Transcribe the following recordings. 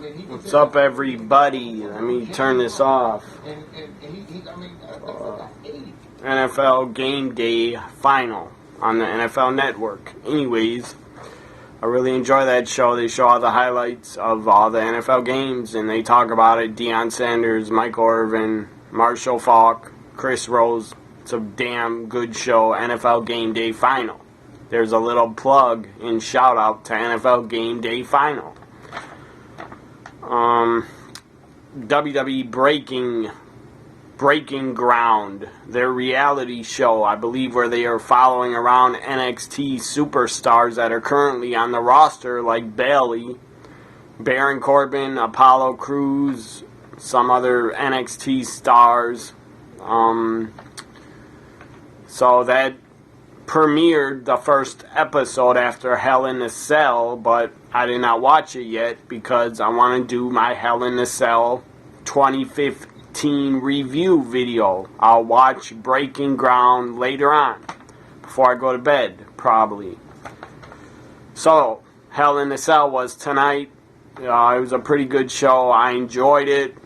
What's up, everybody? Let me turn this off. NFL Game Day Final on the NFL Network. Anyways, I really enjoy that show. They show all the highlights of all the NFL games, and they talk about it. Deion Sanders, Michael Irvin, Marshall Faulk, Chris Rose. It's a damn good show, NFL Game Day Final. There's a little plug and shout out to NFL Game Day Final. WWE Breaking Ground, their reality show, I believe, where they are following around NXT superstars that are currently on the roster, like Bayley, Baron Corbin, Apollo Crews, some other NXT stars. So that premiered the first episode after Hell in a Cell, but I did not watch it yet because I want to do my Hell in a Cell 2015 review video. I'll watch Breaking Ground later on, before I go to bed, probably. So, Hell in a Cell was tonight. It was a pretty good show. I enjoyed it.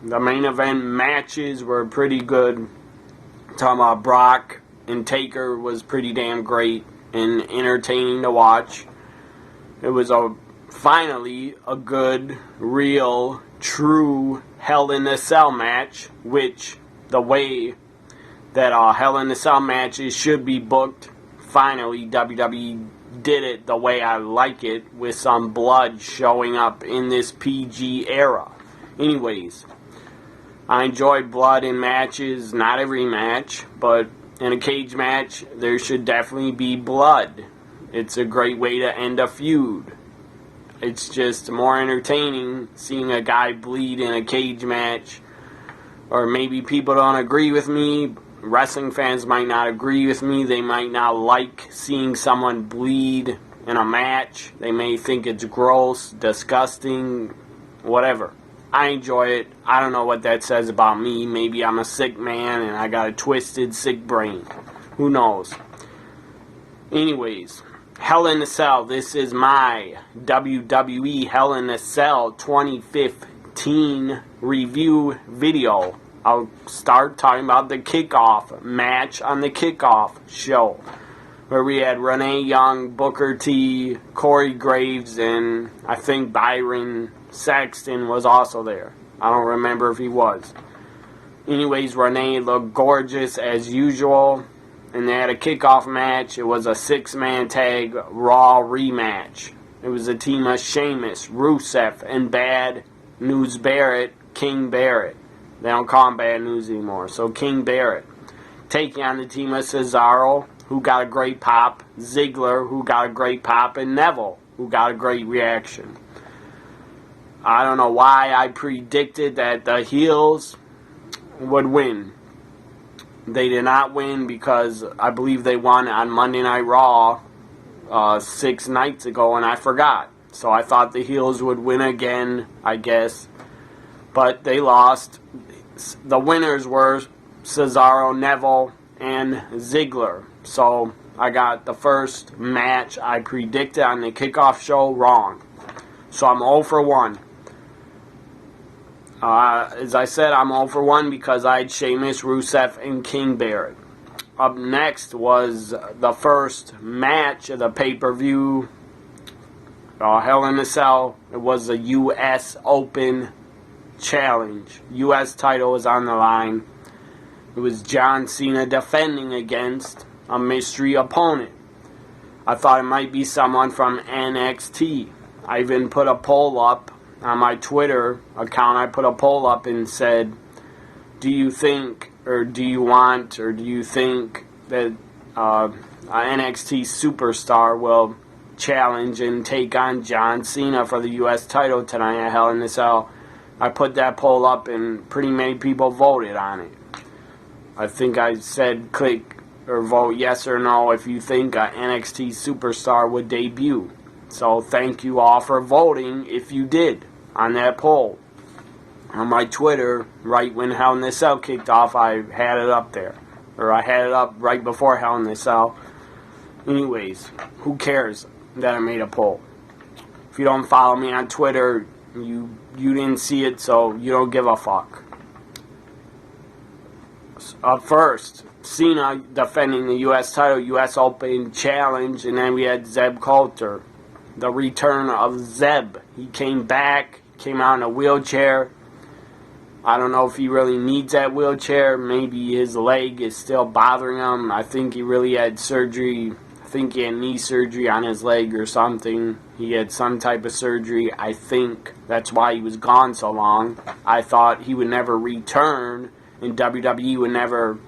The main event matches were pretty good. Talking about Brock and Taker was pretty damn great and entertaining to watch. It was finally a good, real, true Hell in a Cell match, which the way that Hell in a Cell matches should be booked. Finally, WWE did it the way I like it, with some blood showing up in this PG era. Anyways, I enjoy blood in matches, not every match, but in a cage match, there should definitely be blood. It's a great way to end a feud. It's just more entertaining seeing a guy bleed in a cage match. Or maybe people don't agree with me. Wrestling fans might not agree with me. They might not like seeing someone bleed in a match. They may think it's gross, disgusting, whatever. I enjoy it. I don't know what that says about me. Maybe I'm a sick man and I got a twisted, sick brain. Who knows? Anyways, Hell in a Cell. This is my WWE Hell in a Cell 2015 review video. I'll start talking about the kickoff match on the kickoff show, where we had Renee Young, Booker T, Corey Graves, and I think Byron Saxton was also there. I don't remember if he was. Anyways, Renee looked gorgeous as usual, and they had a kickoff match. It was a 6-man tag Raw rematch. It was a team of Sheamus, Rusev, and Bad News Barrett, King Barrett. They don't call him Bad News anymore, so King Barrett. Taking on the team of Cesaro, who got a great pop, Ziggler, who got a great pop, and Neville, who got a great reaction. I don't know why I predicted that the heels would win. They did not win because I believe they won on Monday Night Raw 6 nights ago, and I forgot. So I thought the heels would win again, I guess. But they lost. The winners were Cesaro, Neville, and Ziggler. So I got the first match I predicted on the kickoff show wrong. So I'm 0 for 1. As I said, I'm 0 for 1 because I had Sheamus, Rusev, and King Barrett. Up next was the first match of the pay-per-view, Hell in a Cell. It was the U.S. Open Challenge. U.S. title was on the line. It was John Cena defending against a mystery opponent. I thought it might be someone from NXT. I even put a poll up on my Twitter account. I put a poll up and said, do you think, or do you want, or do you think that an NXT superstar will challenge and take on John Cena for the U.S. title tonight at Hell in a Cell? I put that poll up and pretty many people voted on it. I think I said click or vote yes or no if you think an NXT superstar would debut. So thank you all for voting if you did on that poll. On my Twitter, right when Hell in a Cell kicked off, I had it up there. Or I had it up right before Hell in a Cell. Anyways, who cares that I made a poll? If you don't follow me on Twitter, You didn't see it, so you don't give a fuck. Up first, Cena defending the U.S. title, U.S. Open Challenge, and then we had Zeb Coulter. The return of Zeb. He came back, came out in a wheelchair. I don't know if he really needs that wheelchair. Maybe his leg is still bothering him. I think he really had surgery. I think he had knee surgery on his leg or something. He had some type of surgery. I think that's why he was gone so long. I thought he would never return and WWE would never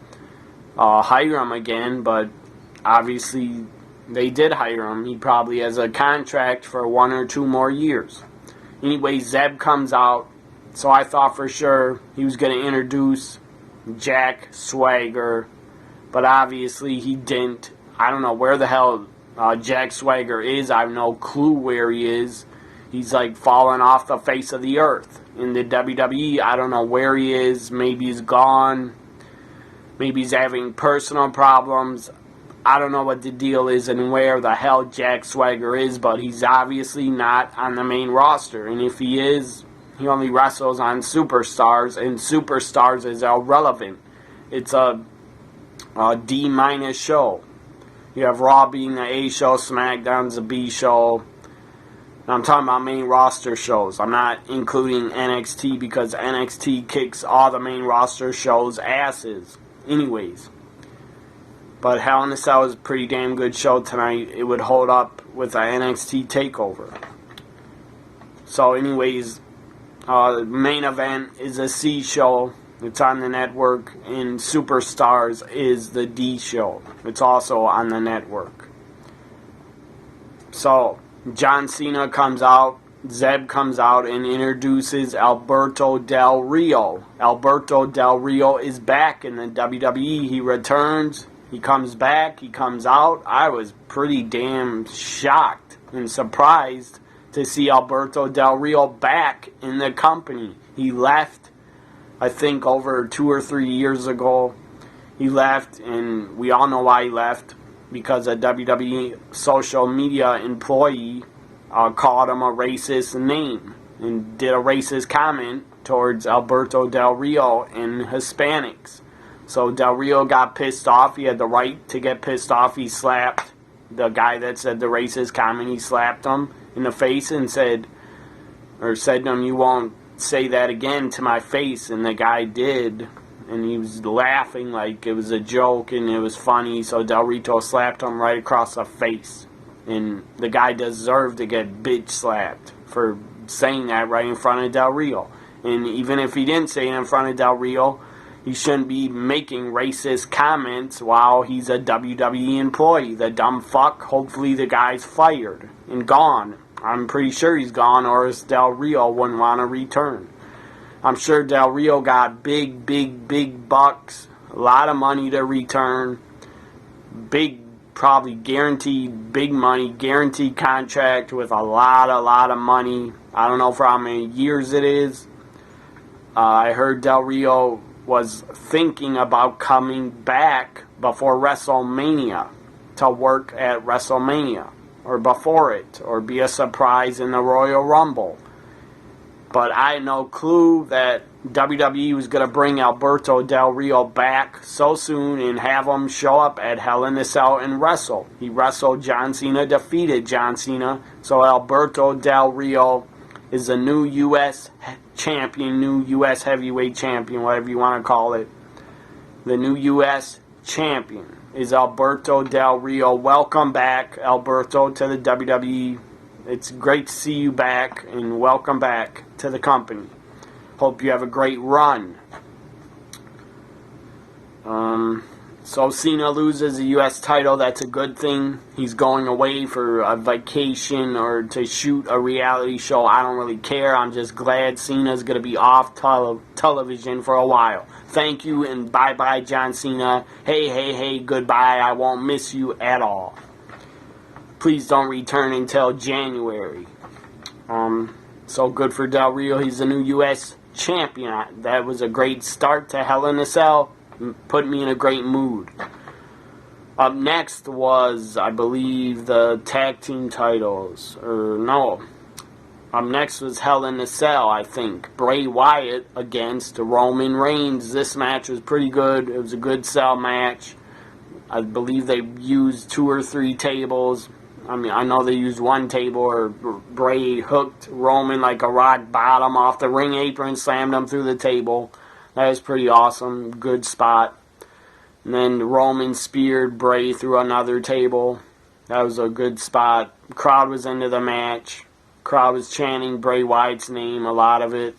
hire him again, but obviously they did hire him. He probably has a contract for 1 or 2 more years. Anyway, Zeb comes out, so I thought for sure he was going to introduce Jack Swagger, but obviously he didn't. I don't know where the hell Jack Swagger is. I have no clue where he is. He's like falling off the face of the earth. In the WWE, I don't know where he is. Maybe he's gone. Maybe he's having personal problems. I don't know what the deal is and where the hell Jack Swagger is, but he's obviously not on the main roster. And if he is, he only wrestles on Superstars, and Superstars is irrelevant. It's a D- show. You have Raw being the A show, SmackDown's the B show. I'm talking about main roster shows. I'm not including NXT because NXT kicks all the main roster shows' asses. Anyways. But Hell in a Cell is a pretty damn good show tonight. It would hold up with the NXT takeover. So anyways, the main event is a C show. It's on the network. And Superstars is the D show. It's also on the network. So John Cena comes out. Zeb comes out and introduces Alberto Del Rio. Alberto Del Rio is back in the WWE. He returns. He comes back, he comes out. I was pretty damn shocked and surprised to see Alberto Del Rio back in the company. He left, I think, over 2 or 3 years ago. He left, and we all know why he left. Because a WWE social media employee called him a racist name and did a racist comment towards Alberto Del Rio and Hispanics. So Del Rio got pissed off. He had the right to get pissed off. He slapped the guy that said the racist comment. He slapped him in the face and said to him, "You won't say that again to my face." And the guy did. And he was laughing like it was a joke and it was funny. So Del Rio slapped him right across the face. And the guy deserved to get bitch slapped for saying that right in front of Del Rio. And even if he didn't say it in front of Del Rio, he shouldn't be making racist comments while he's a WWE employee. The dumb fuck. Hopefully the guy's fired and gone. I'm pretty sure he's gone, or else Del Rio wouldn't want to return. I'm sure Del Rio got big bucks. A lot of money to return. Big, probably guaranteed big money. Guaranteed contract with a lot of money. I don't know for how many years it is. I heard Del Rio was thinking about coming back before WrestleMania to work at WrestleMania or before it or be a surprise in the Royal Rumble. But I had no clue that WWE was going to bring Alberto Del Rio back so soon and have him show up at Hell in a Cell and wrestle. He wrestled John Cena, defeated John Cena. So Alberto Del Rio is the new U.S. champion, new U.S. heavyweight champion, whatever you want to call it. The new U.S. champion is Alberto Del Rio. Welcome back, Alberto, to the WWE. It's great to see you back, and welcome back to the company. Hope you have a great run. So Cena loses the U.S. title. That's a good thing. He's going away for a vacation or to shoot a reality show. I don't really care. I'm just glad Cena's going to be off television for a while. Thank you, and bye-bye, John Cena. Hey, goodbye. I won't miss you at all. Please don't return until January. So good for Del Rio. He's the new U.S. champion. That was a great start to Hell in a Cell. Put me in a great mood. Up next was, I believe, the tag team titles. Up next was Hell in a Cell, I think. Bray Wyatt against Roman Reigns. This match was pretty good. It was a good cell match. I believe they used 2 or 3 tables. I mean, I know they used 1 table, or Bray hooked Roman like a rock bottom off the ring apron, slammed him through the table. That was pretty awesome. Good spot. And then Roman speared Bray through another table. That was a good spot. Crowd was into the match. Crowd was chanting Bray Wyatt's name, a lot of it.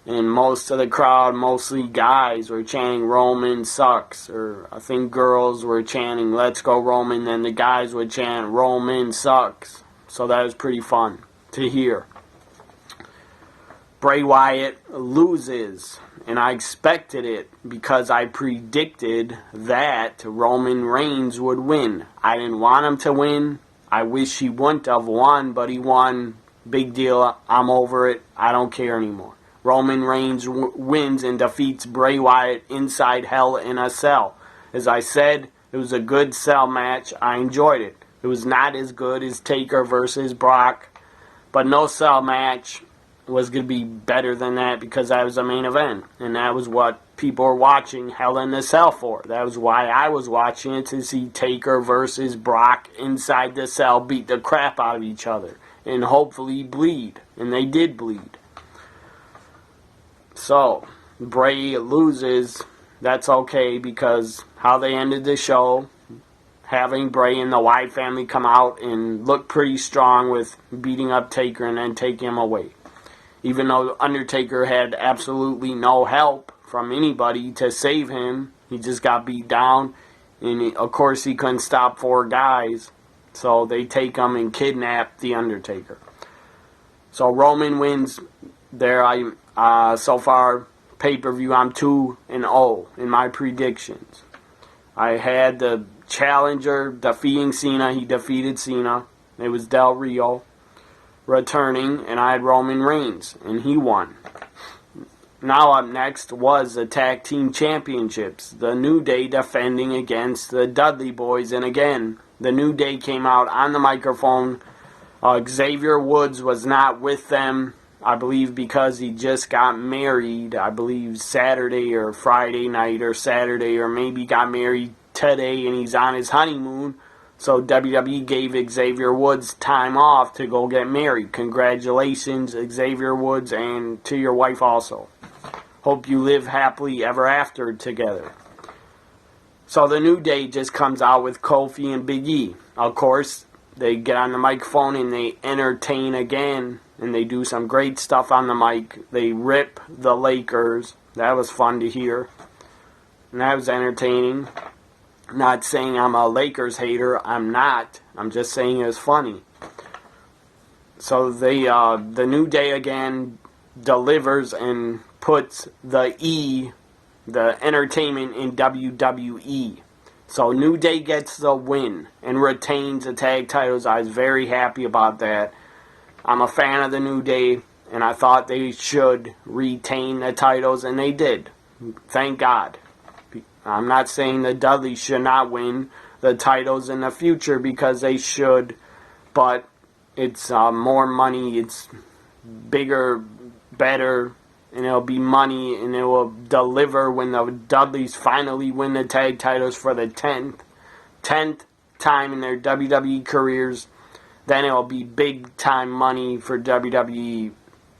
And most of the crowd, mostly guys, were chanting Roman sucks. Or I think girls were chanting Let's Go Roman. Then the guys would chant Roman sucks. So that was pretty fun to hear. Bray Wyatt loses. And I expected it because I predicted that Roman Reigns would win. I didn't want him to win. I wish he wouldn't have won, but he won. Big deal. I'm over it. I don't care anymore. Roman Reigns wins and defeats Bray Wyatt inside Hell in a Cell. As I said, it was a good cell match. I enjoyed it. It was not as good as Taker versus Brock, but no cell match was going to be better than that because that was the main event. And that was what people were watching Hell in a Cell for. That was why I was watching it, to see Taker versus Brock inside the cell beat the crap out of each other and hopefully bleed. And they did bleed. So, Bray loses. That's okay because how they ended the show, having Bray and the Wyatt family come out and look pretty strong with beating up Taker and then taking him away. Even though Undertaker had absolutely no help from anybody to save him, he just got beat down. And of course he couldn't stop 4 guys. So they take him and kidnap the Undertaker. So Roman wins there. So far, pay-per-view, I'm 2-0 in my predictions. I had the challenger defeating Cena. He defeated Cena. It was Del Rio returning, and I had Roman Reigns, and he won. Now up next was the Tag Team Championships. The New Day defending against the Dudley Boys, and again, the New Day came out on the microphone. Xavier Woods was not with them, I believe because he just got married, I believe Saturday or Friday night or Saturday, or maybe got married today and he's on his honeymoon. So WWE gave Xavier Woods time off to go get married. Congratulations, Xavier Woods, and to your wife also. Hope you live happily ever after together. So the New Day just comes out with Kofi and Big E. Of course, they get on the microphone and they entertain again. And they do some great stuff on the mic. They rip the Lakers. That was fun to hear. And that was entertaining. Not saying I'm a Lakers hater. I'm not. I'm just saying it was funny. So the New Day again delivers and puts the entertainment in WWE. So New Day gets the win and retains the tag titles. I was very happy about that. I'm a fan of the New Day, and I thought they should retain the titles, and they did. Thank God. I'm not saying the Dudleys should not win the titles in the future, because they should, but it's more money, it's bigger, better, and it'll be money, and it will deliver when the Dudleys finally win the tag titles for the 10th time in their WWE careers. Then it will be big time money for WWE.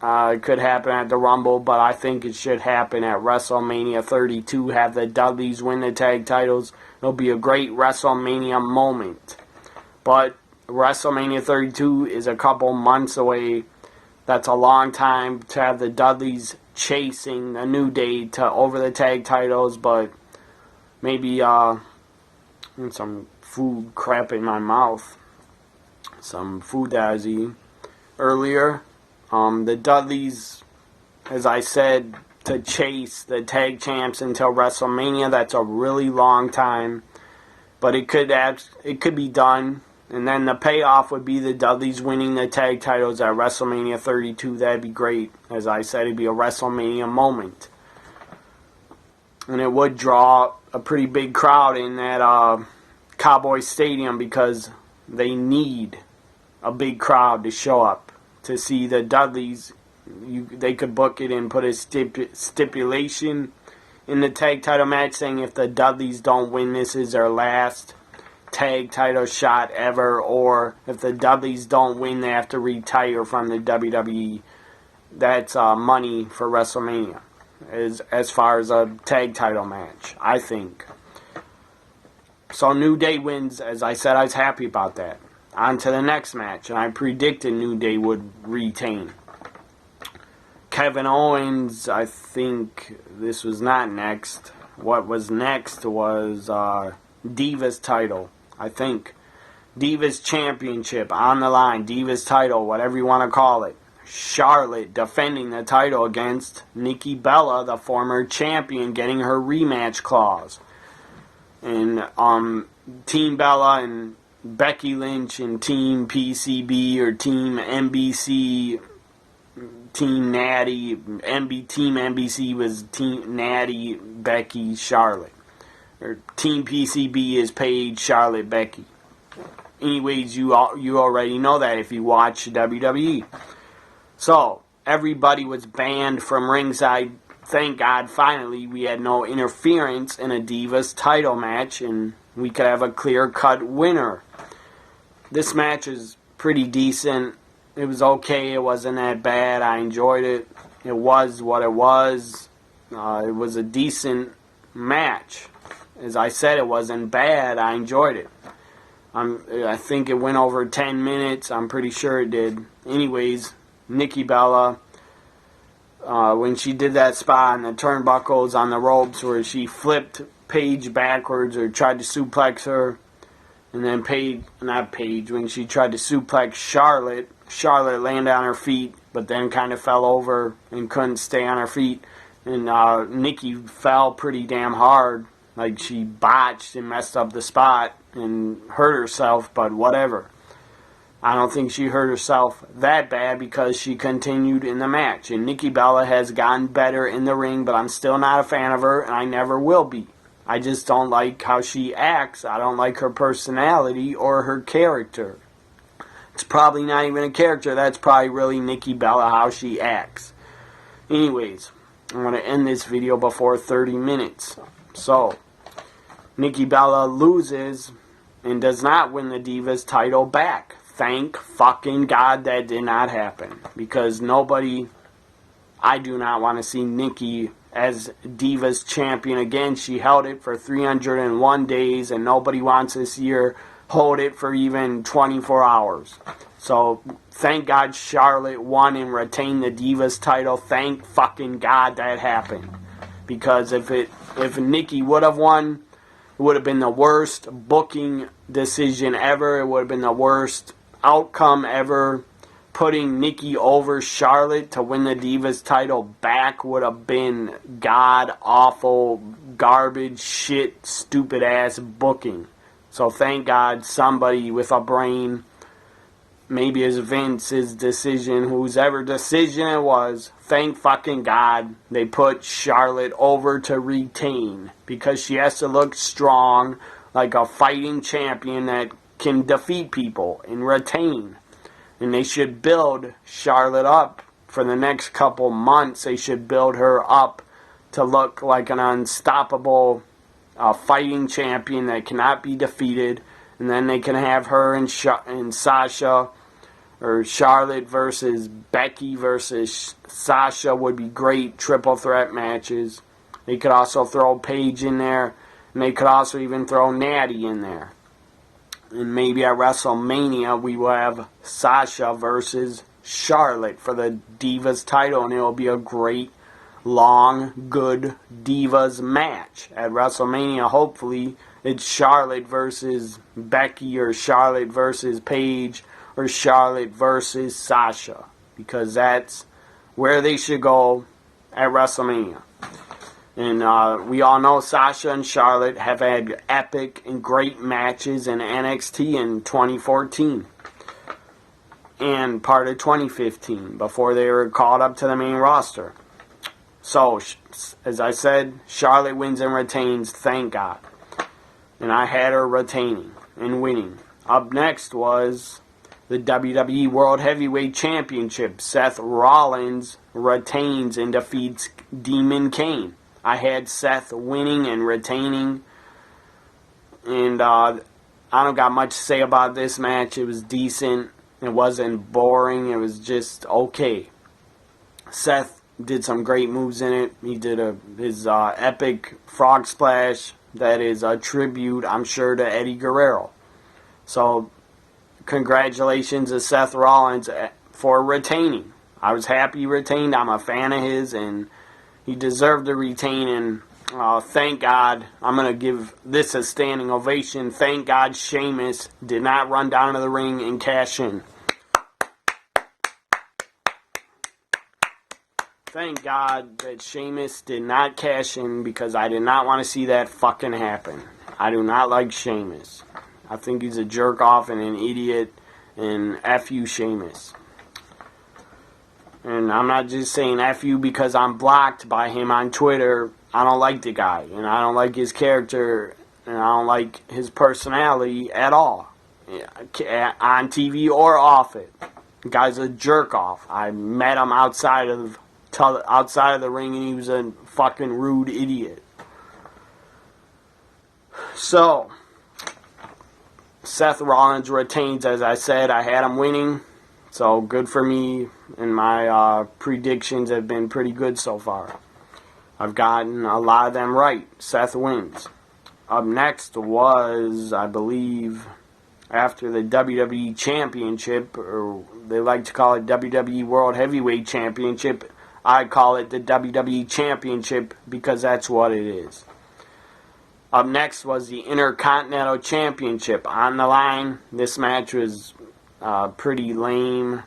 It could happen at the Rumble, but I think it should happen at WrestleMania 32. Have the Dudleys win the tag titles. It'll be a great WrestleMania moment. But WrestleMania 32 is a couple months away. That's a long time to have the Dudleys chasing the New Day over the tag titles, but maybe some food crap in my mouth. Some food that I was eating earlier. The Dudleys, as I said, to chase the tag champs until WrestleMania. That's a really long time, but it could be done. And then the payoff would be the Dudleys winning the tag titles at WrestleMania 32. That'd be great. As I said, it'd be a WrestleMania moment, and it would draw a pretty big crowd in that Cowboy Stadium, because they need a big crowd to show up to see the Dudleys. They could book it and put a stipulation in the tag title match saying if the Dudleys don't win, this is their last tag title shot ever, or if the Dudleys don't win, they have to retire from the WWE. That's money for WrestleMania as far as a tag title match, I think. So New Day wins. As I said, I was happy about that. On to the next match, and I predicted New Day would retain. Kevin Owens, I think this was not next. What was next was Divas title, I think. Divas Championship on the line. Divas title, whatever you want to call it. Charlotte defending the title against Nikki Bella, the former champion, getting her rematch clause. And Team Bella and Becky Lynch and Team PCB or Team NBC, Team Natty, Team NBC was Team Natty, Becky, Charlotte. Or Team PCB is Paige, Charlotte, Becky. Anyways, you already know that if you watch WWE. So, everybody was banned from ringside. Thank God, finally, we had no interference in a Divas title match, and we could have a clear-cut winner. This match is pretty decent. It was okay. It wasn't that bad. I enjoyed it. It was what it was. It was a decent match. As I said, it wasn't bad. I enjoyed it. I think it went over 10 minutes. I'm pretty sure it did. Anyways, Nikki Bella, when she did that spot on the turnbuckles on the ropes where she flipped Paige backwards or tried to suplex her, and then when she tried to suplex Charlotte landed on her feet, but then kind of fell over and couldn't stay on her feet. And Nikki fell pretty damn hard. Like, she botched and messed up the spot and hurt herself, but whatever. I don't think she hurt herself that bad because she continued in the match. And Nikki Bella has gotten better in the ring, but I'm still not a fan of her, and I never will be. I just don't like how she acts. I don't like her personality or her character. It's probably not even a character. That's probably really Nikki Bella, how she acts. Anyways, I'm going to end this video before 30 minutes. So, Nikki Bella loses and does not win the Divas title back. Thank fucking God that did not happen. Because I do not want to see Nikki as Divas champion again. She held it for 301 days and nobody wants to see her hold it for even 24 hours. So, thank God Charlotte won and retained the Divas title. Thank fucking God that happened. Because if Nikki would have won, it would have been the worst booking decision ever. It would have been the worst outcome ever. Putting Nikki over Charlotte to win the Divas title back would have been god-awful, garbage, shit, stupid-ass booking. So thank God somebody with a brain, maybe it's Vince's decision, whosever decision it was, thank fucking God they put Charlotte over to retain. Because she has to look strong, like a fighting champion that can defeat people and retain. And they should build Charlotte up for the next couple months. They should build her up to look like an unstoppable fighting champion that cannot be defeated. And then they can have her and Sasha, or Charlotte versus Becky versus Sasha would be great triple threat matches. They could also throw Paige in there. And they could also even throw Natty in there. And maybe at WrestleMania we will have Sasha versus Charlotte for the Divas title. And it will be a great, long, good Divas match. At WrestleMania, hopefully, it's Charlotte versus Becky or Charlotte versus Paige or Charlotte versus Sasha. Because that's where they should go at WrestleMania. And we all know Sasha and Charlotte have had epic and great matches in NXT in 2014. And part of 2015, before they were called up to the main roster. So, as I said, Charlotte wins and retains, thank God. And I had her retaining and winning. Up next was the WWE World Heavyweight Championship. Seth Rollins retains and defeats Demon Kane. I had Seth winning and retaining. And I don't got much to say about this match. It was decent. It wasn't boring. It was just okay. Seth did some great moves in it. He did his epic frog splash. That is a tribute, I'm sure, to Eddie Guerrero. So, congratulations to Seth Rollins for retaining. I was happy he retained. I'm a fan of his, and he deserved to retain. And thank God, I'm going to give this a standing ovation. Thank God Sheamus did not run down to the ring and cash in. Thank God that Sheamus did not cash in, because I did not want to see that fucking happen. I do not like Sheamus. I think he's a jerk off and an idiot, and F you, Sheamus. And I'm not just saying F you because I'm blocked by him on Twitter. I don't like the guy, and I don't like his character, and I don't like his personality at all. On TV or off it. The guy's a jerk off. I met him outside of the ring, and he was a fucking rude idiot. So, Seth Rollins retains, as I said. I had him winning, so good for me, and my predictions have been pretty good so far. I've gotten a lot of them right. Seth wins. Up next was, I believe, after the WWE Championship, or they like to call it WWE World Heavyweight Championship, I call it the WWE Championship because that's what it is. Up next was the Intercontinental Championship. On the line, this match was pretty lame.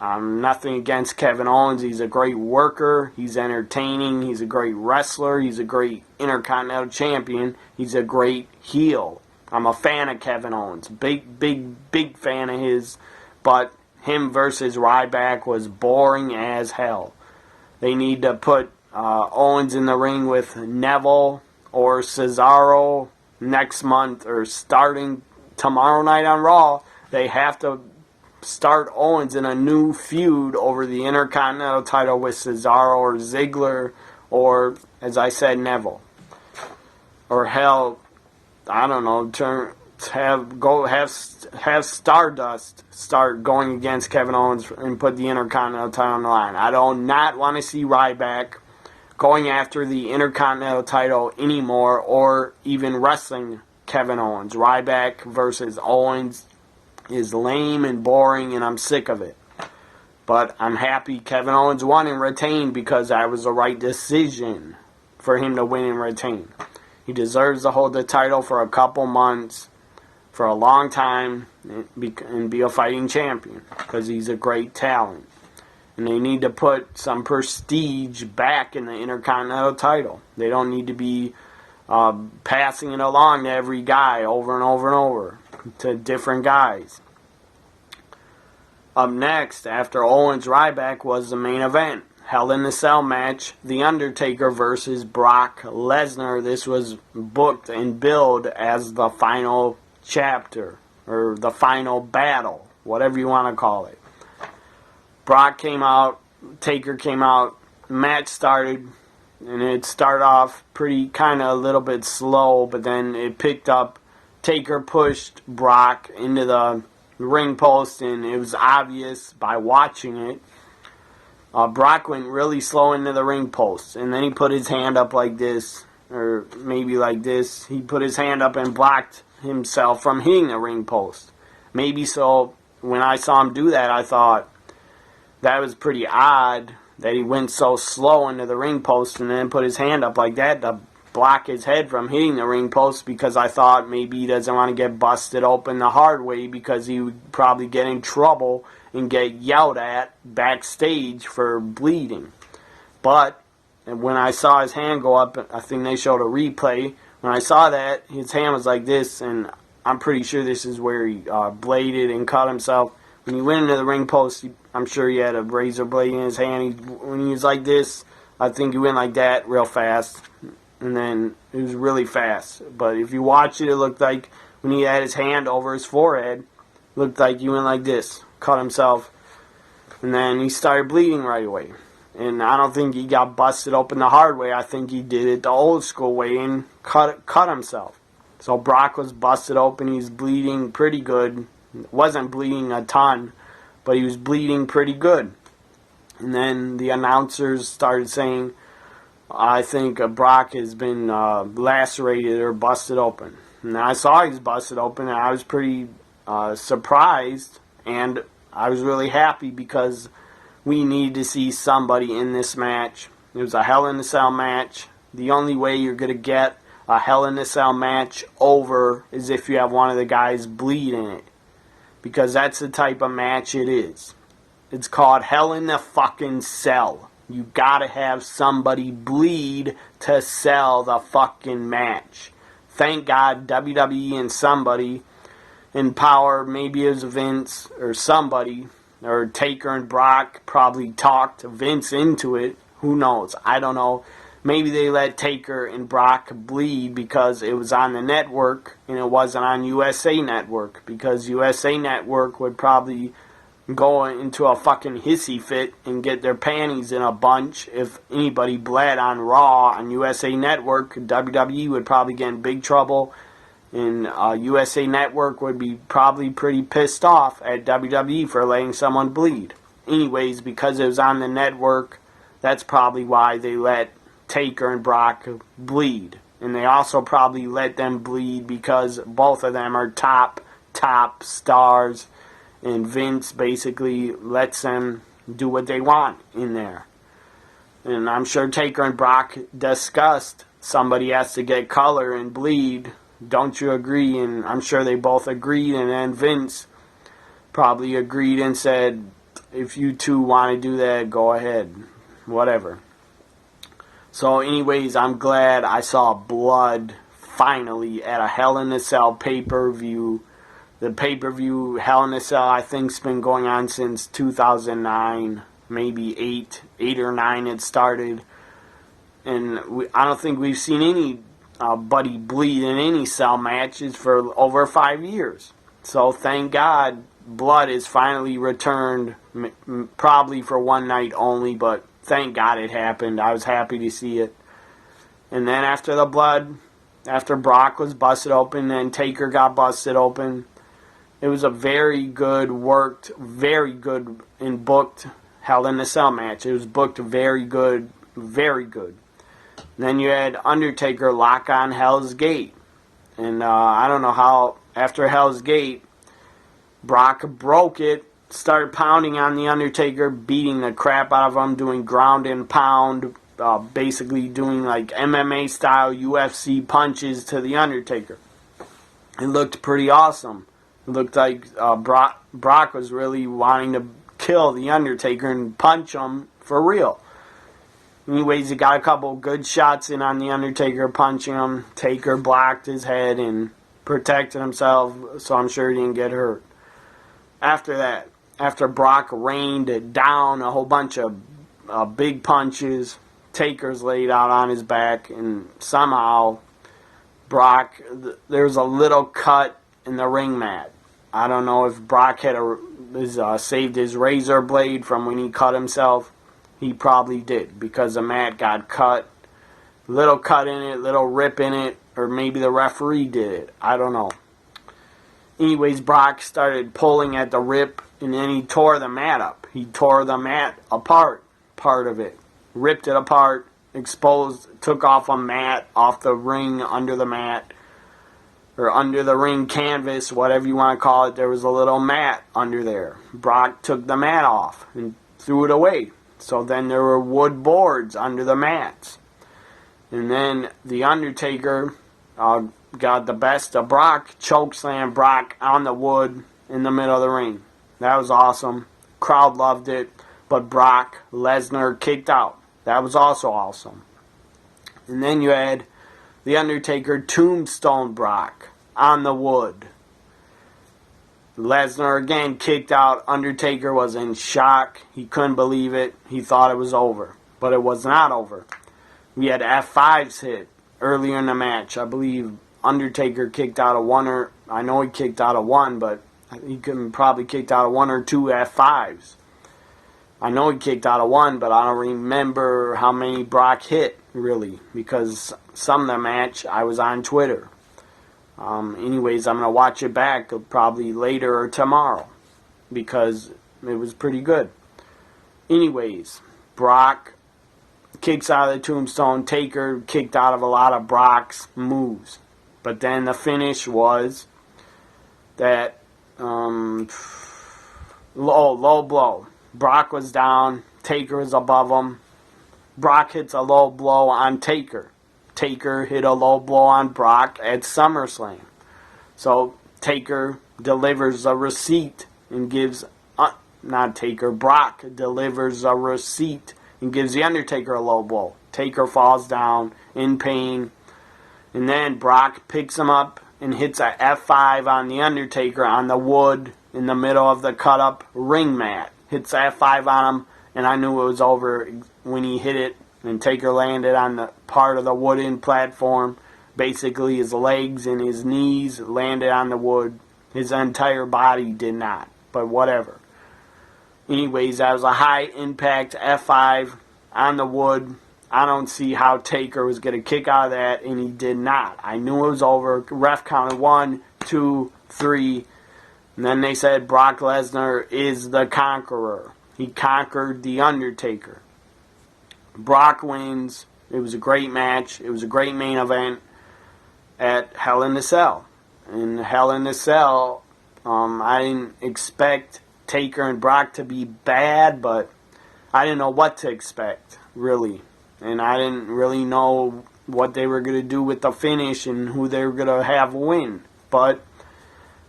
Nothing against Kevin Owens. He's a great worker. He's entertaining. He's a great wrestler. He's a great Intercontinental Champion. He's a great heel. I'm a fan of Kevin Owens. Big fan of his. But him versus Ryback was boring as hell. They need to put Owens in the ring with Neville or Cesaro next month, or starting tomorrow night on Raw. They have to start Owens in a new feud over the Intercontinental title with Cesaro or Ziggler, or, as I said, Neville. Or hell, I don't know, have Stardust start going against Kevin Owens and put the Intercontinental title on the line. I do not want to see Ryback going after the Intercontinental title anymore, or even wrestling Kevin Owens. Ryback versus Owens is lame and boring, and I'm sick of it. But I'm happy Kevin Owens won and retained, because that was the right decision for him to win and retain. He deserves to hold the title for a couple months, for a long time, and be a fighting champion, because he's a great talent. And they need to put some prestige back in the Intercontinental title. They don't need to be passing it along to every guy over and over and over, to different guys. Up next, after Owens Ryback, was the main event. Hell in a Cell match, The Undertaker versus Brock Lesnar. This was booked and billed as the final chapter, or the final battle, whatever you want to call it. Brock came out, Taker came out, match started, and it started off pretty kind of a little bit slow, but then it picked up. Taker pushed Brock into the ring post, and it was obvious by watching it. Brock went really slow into the ring post, and then he put his hand up like this, or maybe like this. He put his hand up and blocked himself from hitting the ring post. Maybe so. When I saw him do that, I thought that was pretty odd that he went so slow into the ring post and then put his hand up like that to block his head from hitting the ring post, because I thought maybe he doesn't want to get busted open the hard way, because he would probably get in trouble and get yelled at backstage for bleeding. But when I saw his hand go up, I think they showed a replay. When I saw that, his hand was like this, and I'm pretty sure this is where he bladed and cut himself. When he went into the ring post, I'm sure he had a razor blade in his hand. When he was like this, I think he went like that real fast. And then it was really fast. But if you watch it, it looked like when he had his hand over his forehead, Looked like he went like this, cut himself, and then he started bleeding right away. And I don't think he got busted open the hard way. I think he did it the old school way and cut himself. So Brock was busted open. He's bleeding pretty good. Wasn't bleeding a ton, but he was bleeding pretty good. And then the announcers started saying, I think Brock has been lacerated or busted open. And I saw he's busted open, and I was pretty surprised, and I was really happy because we needed to see somebody in this match. It was a Hell in a Cell match. The only way you're going to get a Hell in a Cell match over is if you have one of the guys bleed in it, because that's the type of match it is. It's called Hell in the fucking Cell. You gotta have somebody bleed to sell the fucking match. Thank God WWE and somebody in power, maybe it was Vince or somebody, or Taker and Brock probably talked Vince into it. Who knows? I don't know. Maybe they let Taker and Brock bleed because it was on the network and it wasn't on USA Network, because USA Network would probably go into a fucking hissy fit and get their panties in a bunch if anybody bled on Raw on USA Network. WWE would probably get in big trouble, and USA Network would be probably pretty pissed off at WWE for letting someone bleed. Anyways, because it was on the network, that's probably why they let Taker and Brock bleed. And they also probably let them bleed because both of them are top stars, and Vince basically lets them do what they want in there. And I'm sure Taker and Brock discussed somebody has to get color and bleed. Don't you agree? And I'm sure they both agreed, and then Vince probably agreed and said, if you two want to do that, go ahead. Whatever. So anyways, I'm glad I saw blood finally at a Hell in a Cell pay-per-view. The pay-per-view Hell in a Cell, I think, has been going on since 2009, maybe 8 or 9 it started. And I don't think we've seen anybody bleed in any cell matches for over 5 years. So thank God blood is finally returned, probably for one night only, but thank God it happened. I was happy to see it. And then after the blood, after Brock was busted open and Taker got busted open, it was a very good worked, very good and booked Hell in a Cell match. It was booked very good, very good. And then you had Undertaker lock on Hell's Gate. And I don't know how, after Hell's Gate, Brock broke it, started pounding on the Undertaker, beating the crap out of him, doing ground and pound, basically doing like MMA style UFC punches to the Undertaker. It looked pretty awesome. It looked like Brock was really wanting to kill the Undertaker and punch him for real. Anyways, he got a couple good shots in on the Undertaker, punching him. Taker blocked his head and protected himself, so I'm sure he didn't get hurt. After that, after Brock rained down a whole bunch of big punches, Taker's laid out on his back, and somehow Brock, there's a little cut in the ring mat. I don't know if Brock had saved his razor blade from when he cut himself. He probably did, because the mat got cut. Little cut in it, little rip in it, or maybe the referee did it. I don't know. Anyways, Brock started pulling at the rip, and then he tore the mat up. He tore the mat apart, part of it. Ripped it apart, exposed, took off a mat off the ring, under the mat, or under the ring canvas, whatever you want to call it. There was a little mat under there. Brock took the mat off and threw it away. So then there were wood boards under the mats. And then the Undertaker got the best of Brock, chokeslammed Brock on the wood in the middle of the ring. That was awesome. Crowd loved it. But Brock Lesnar kicked out. That was also awesome. And then you had the Undertaker tombstone Brock on the wood. Lesnar again kicked out. Undertaker was in shock. He couldn't believe it. He thought it was over. But it was not over. We had F5s hit earlier in the match. I believe Undertaker kicked out of one, or I know he kicked out of one, but He could probably kicked out of 1 or 2 F5s. I know he kicked out of 1, but I don't remember how many Brock hit, really, because some of the match I was on Twitter. Anyways, I'm going to watch it back probably later or tomorrow, because it was pretty good. Anyways, Brock kicks out of the tombstone. Taker kicked out of a lot of Brock's moves. But then the finish was that low blow. Brock was down. Taker was above him. Brock hits a low blow on Taker. Taker hit a low blow on Brock at SummerSlam. So Taker delivers a receipt and gives... Brock delivers a receipt and gives The Undertaker a low blow. Taker falls down in pain. And then Brock picks him up and hits a F5 on The Undertaker on the wood in the middle of the cut-up ring mat. Hits F5 on him, and I knew it was over when he hit it. And Taker landed on the part of the wooden platform. Basically, his legs and his knees landed on the wood. His entire body did not, but whatever. Anyways, that was a high-impact F5 on the wood. I don't see how Taker was going to kick out of that, and he did not. I knew it was over. Ref counted 1, 2, 3, and then they said Brock Lesnar is the conqueror. He conquered The Undertaker. Brock wins. It was a great match. It was a great main event at Hell in a Cell. In Hell in a Cell, I didn't expect Taker and Brock to be bad, but I didn't know what to expect, really. And I didn't really know what they were going to do with the finish and who they were going to have win. But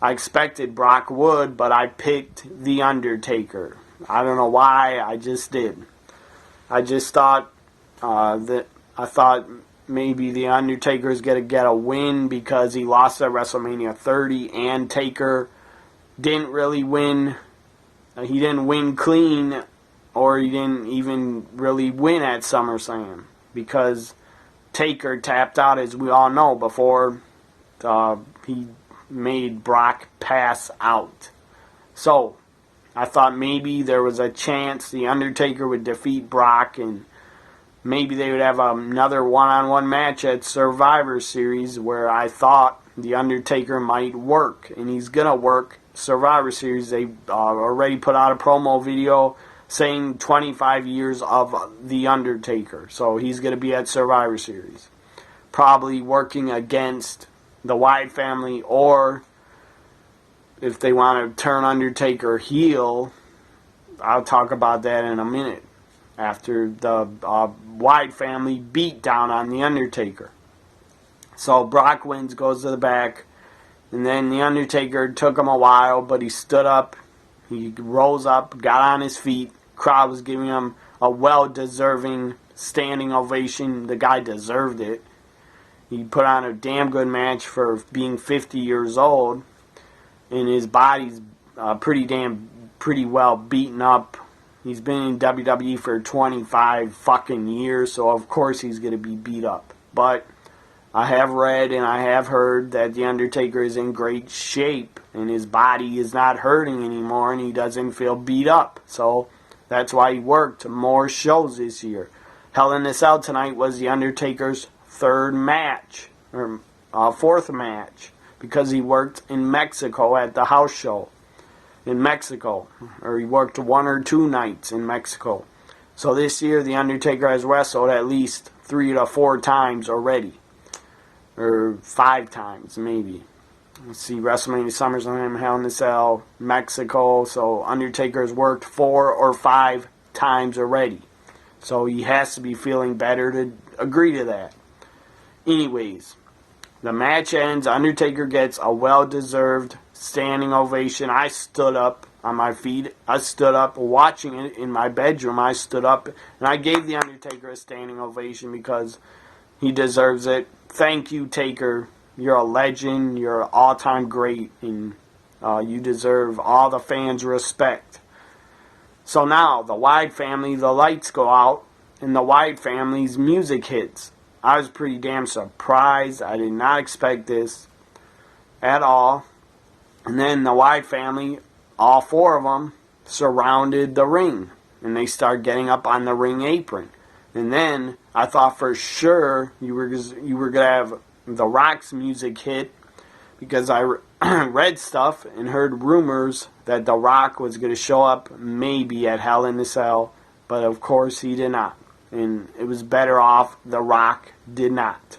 I expected Brock would, but I picked The Undertaker. I don't know why, I just did. I just thought maybe The Undertaker is going to get a win because he lost at WrestleMania 30 and Taker didn't really win. He didn't win clean, or he didn't even really win at SummerSlam because Taker tapped out, as we all know, before he made Brock pass out. So I thought maybe there was a chance The Undertaker would defeat Brock and maybe they would have another one-on-one match at Survivor Series where I thought The Undertaker might work. And he's going to work Survivor Series. They already put out a promo video saying 25 years of The Undertaker. So he's going to be at Survivor Series. Probably working against the Wyatt family, or if they want to turn Undertaker heel, I'll talk about that in a minute. After the Wyatt family beat down on The Undertaker. So Brock wins, goes to the back, and then The Undertaker took him a while, but he stood up, he rose up, got on his feet. Crowd was giving him a well-deserving standing ovation. The guy deserved it. He put on a damn good match for being 50 years old, and his body's pretty well beaten up. He's been in WWE for 25 fucking years, so of course he's going to be beat up. But I have read and I have heard that The Undertaker is in great shape, and his body is not hurting anymore, and he doesn't feel beat up. So that's why he worked more shows this year. Hell in a Cell tonight was The Undertaker's third match, or fourth match, because he worked in Mexico at the house show in Mexico, or he worked 1 or 2 nights in Mexico. So this year The Undertaker has wrestled at least 3 to 4 times already, or 5 times maybe. Let's see, WrestleMania, SummerSlam, Hell in a Cell, Mexico. So Undertaker has worked 4 or 5 times already. So he has to be feeling better to agree to that. Anyways, the match ends. Undertaker gets a well-deserved standing ovation. I stood up on my feet. I stood up watching it in my bedroom. I stood up and I gave The Undertaker a standing ovation because he deserves it. Thank you, Taker. You're a legend. You're an all-time great, and you deserve all the fans' respect. So now, the Wyatt family, the lights go out, and the Wyatt family's music hits. I was pretty damn surprised. I did not expect this at all. And then the Wyatt family, all four of them, surrounded the ring. And they started getting up on the ring apron. And then I thought for sure you were going to have The Rock's music hit, because I read stuff and heard rumors that The Rock was going to show up maybe at Hell in a Cell. But of course he did not. And it was better off The Rock did not.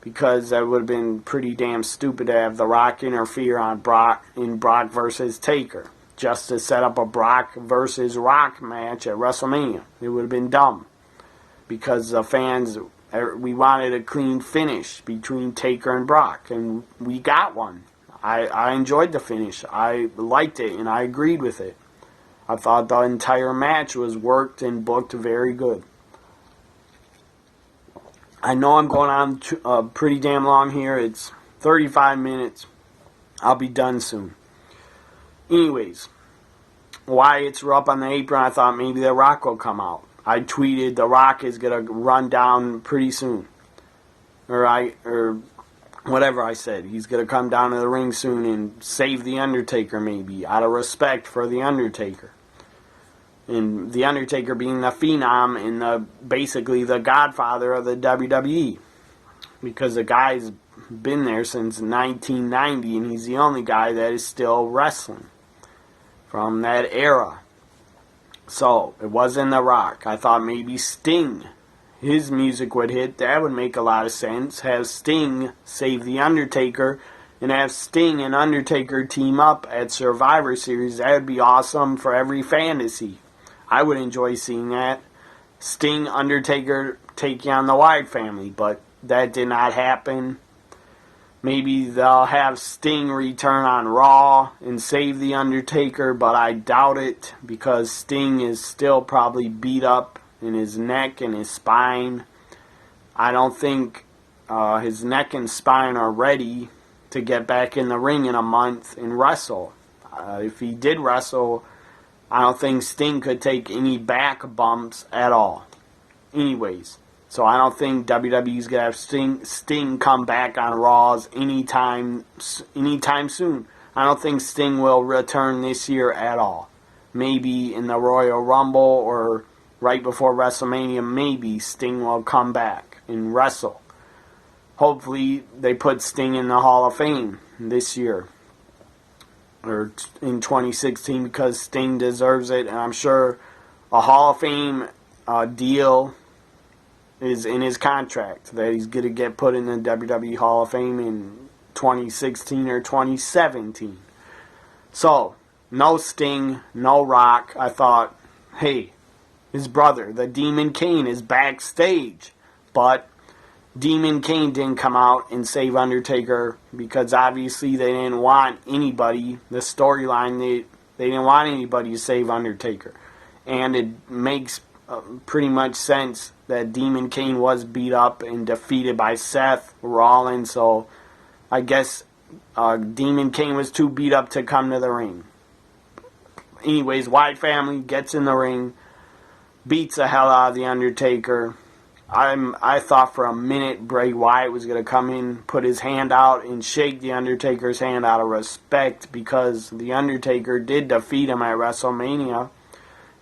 Because that would have been pretty damn stupid to have The Rock interfere on Brock versus Taker, just to set up a Brock versus Rock match at WrestleMania. It would have been dumb. Because the fans, we wanted a clean finish between Taker and Brock. And we got one. I enjoyed the finish. I liked it and I agreed with it. I thought the entire match was worked and booked very good. I know I'm going on pretty damn long here. It's 35 minutes. I'll be done soon. Anyways, Wyatt's were up on the apron. I thought maybe The Rock will come out. I tweeted The Rock is going to run down pretty soon. Or whatever I said. He's going to come down to the ring soon and save The Undertaker maybe, out of respect for The Undertaker. And The Undertaker being the Phenom and basically the godfather of the WWE. Because the guy's been there since 1990 and he's the only guy that is still wrestling from that era. So, it wasn't The Rock. I thought maybe Sting, his music would hit. That would make a lot of sense. Have Sting save The Undertaker and have Sting and Undertaker team up at Survivor Series. That would be awesome for every fan to see. I would enjoy seeing that. Sting, Undertaker taking on the Wyatt family, but that did not happen. Maybe they'll have Sting return on Raw and save The Undertaker, but I doubt it because Sting is still probably beat up in his neck and his spine. I don't think his neck and spine are ready to get back in the ring in a month and wrestle. If he did wrestle, I don't think Sting could take any back bumps at all. Anyways, so I don't think WWE's going to have Sting come back on Raws anytime soon. I don't think Sting will return this year at all. Maybe in the Royal Rumble or right before WrestleMania, maybe Sting will come back and wrestle. Hopefully they put Sting in the Hall of Fame this year. Or in 2016, because Sting deserves it, and I'm sure a Hall of Fame deal is in his contract that he's going to get put in the WWE Hall of Fame in 2016 or 2017. So, no Sting, no Rock. I thought, hey, his brother, the Demon Kane, is backstage, but Demon Kane didn't come out and save Undertaker because obviously they didn't want anybody, the storyline, they didn't want anybody to save Undertaker. And it makes pretty much sense that Demon Kane was beat up and defeated by Seth Rollins, so I guess Demon Kane was too beat up to come to the ring. Anyways, Wyatt family gets in the ring, beats the hell out of The Undertaker. I thought for a minute Bray Wyatt was going to come in, put his hand out, and shake The Undertaker's hand out of respect because The Undertaker did defeat him at WrestleMania.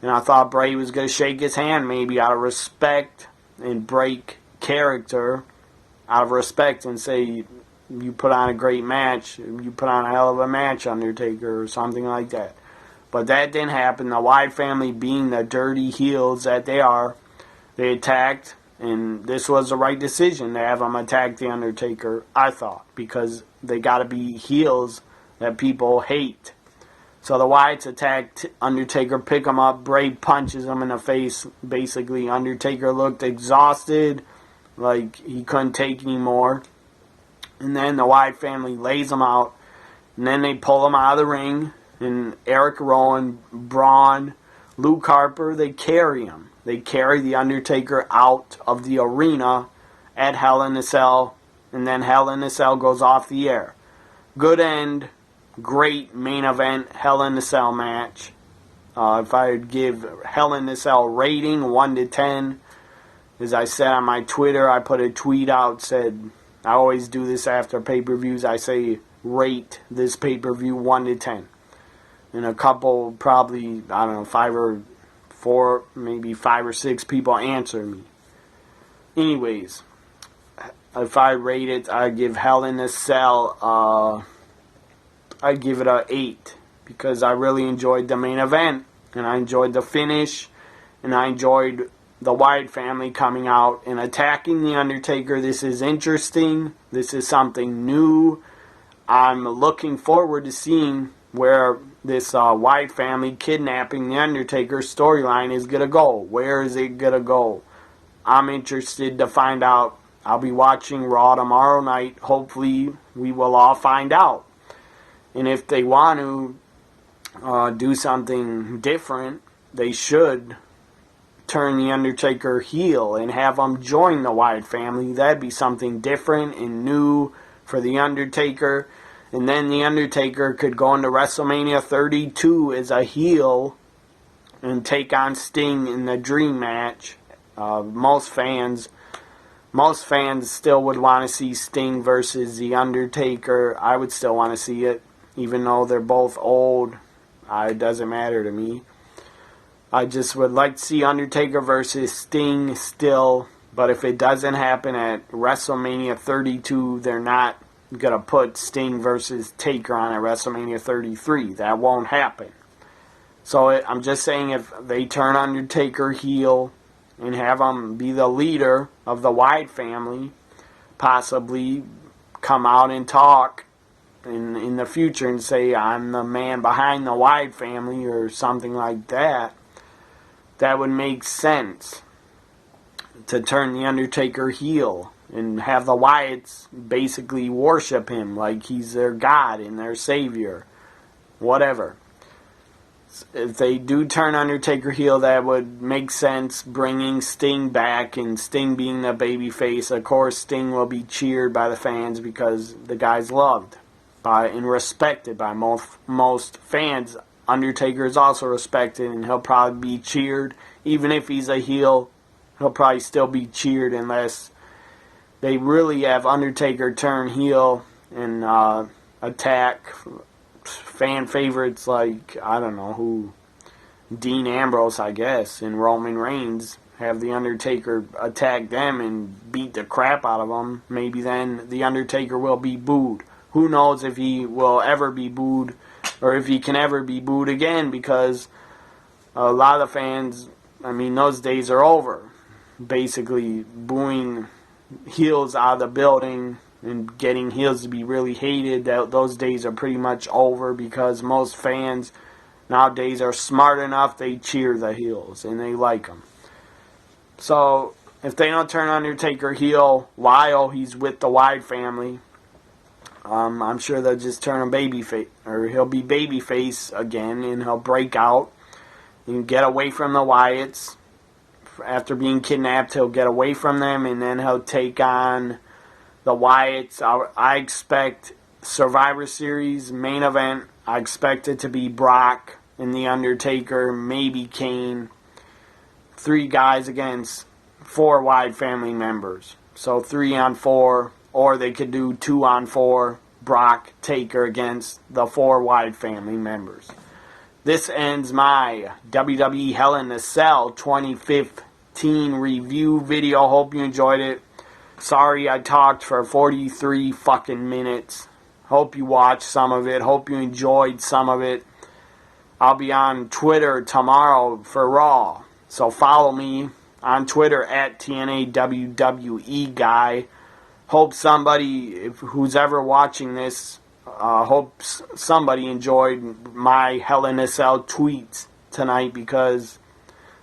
And I thought Bray was going to shake his hand maybe out of respect and break character out of respect and say, you put on a great match, you put on a hell of a match, Undertaker, or something like that. But that didn't happen. The Wyatt family, being the dirty heels that they are, they attacked. And this was the right decision to have them attack The Undertaker, I thought, because they got to be heels that people hate. So the Wyatts attacked Undertaker, pick him up, Bray punches him in the face. Basically, Undertaker looked exhausted, like he couldn't take anymore. And then the Wyatt family lays him out, and then they pull him out of the ring, and Eric Rowan, Braun, Luke Harper, they carry him. They carry The Undertaker out of the arena at Hell in a Cell, and then Hell in a Cell goes off the air. Good end, great main event, Hell in a Cell match. If I would give Hell in a Cell rating, 1 to 10, as I said on my Twitter, I put a tweet out, said, I always do this after pay-per-views, I say rate this pay-per-view 1 to 10. And a couple, probably, I don't know, 5 or 4, maybe 5 or 6 people answer me. Anyways, if I rate it, I give Hell in a Cell, I give it a 8. Because I really enjoyed the main event. And I enjoyed the finish. And I enjoyed the Wyatt family coming out and attacking The Undertaker. This is interesting. This is something new. I'm looking forward to seeing where this Wyatt family kidnapping The Undertaker storyline is going to go. Where is it going to go? I'm interested to find out. I'll be watching Raw tomorrow night. Hopefully we will all find out. And if they want to do something different, they should turn The Undertaker heel and have him join the Wyatt family. That'd be something different and new for The Undertaker. And then The Undertaker could go into WrestleMania 32 as a heel and take on Sting in the Dream Match. Most fans still would want to see Sting versus The Undertaker. I would still want to see it, even though they're both old. It doesn't matter to me. I just would like to see Undertaker versus Sting still. But if it doesn't happen at WrestleMania 32, they're not going to put Sting versus Taker on at WrestleMania 33. That won't happen. So I'm just saying, if they turn Undertaker heel and have him be the leader of the Wyatt family, possibly come out and talk in the future and say, I'm the man behind the Wyatt family or something like that, that would make sense to turn The Undertaker heel and have the Wyatts basically worship him like he's their God and their savior. Whatever. If they do turn Undertaker heel, that would make sense, bringing Sting back and Sting being the babyface. Of course, Sting will be cheered by the fans because the guy's loved and respected by most fans. Undertaker is also respected, and he'll probably be cheered. Even if he's a heel, he'll probably still be cheered unless they really have Undertaker turn heel and attack fan favorites like, I don't know who, Dean Ambrose, I guess, and Roman Reigns. Have The Undertaker attack them and beat the crap out of them. Maybe then The Undertaker will be booed. Who knows if he will ever be booed or if he can ever be booed again, because a lot of the fans, I mean, those days are over. Basically booing heels out of the building and getting heels to be really hated, those days are pretty much over, because most fans nowadays are smart enough, they cheer the heels and they like them. So if they don't turn Undertaker heel while he's with the Wyatt family, I'm sure they'll just turn him babyface, or he'll be babyface again, and he'll break out and get away from the Wyatts. After being kidnapped, he'll get away from them, and then he'll take on the Wyatts. I expect Survivor Series main event. I expect it to be Brock and The Undertaker, maybe Kane. 3 guys against 4 Wyatt family members. So 3 on 4. Or they could do 2 on 4, Brock, Taker against the 4 Wyatt family members. This ends my WWE Hell in a Cell 2015 review video. Hope you enjoyed it. Sorry I talked for 43 fucking minutes. Hope you watched some of it. Hope you enjoyed some of it. I'll be on Twitter tomorrow for Raw. So follow me on Twitter at TNAWWE Guy. Hope somebody, who's ever watching this, hope somebody enjoyed my Hell in a Cell tweets tonight, because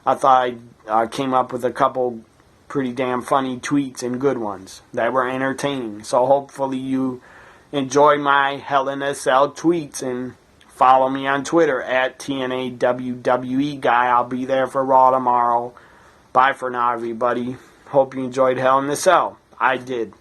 I thought I came up with a couple pretty damn funny tweets and good ones that were entertaining. So hopefully you enjoy my Hell in a Cell tweets, and follow me on Twitter at TNAWWE Guy. I'll be there for Raw tomorrow. Bye for now, everybody. Hope you enjoyed Hell in a Cell. I did.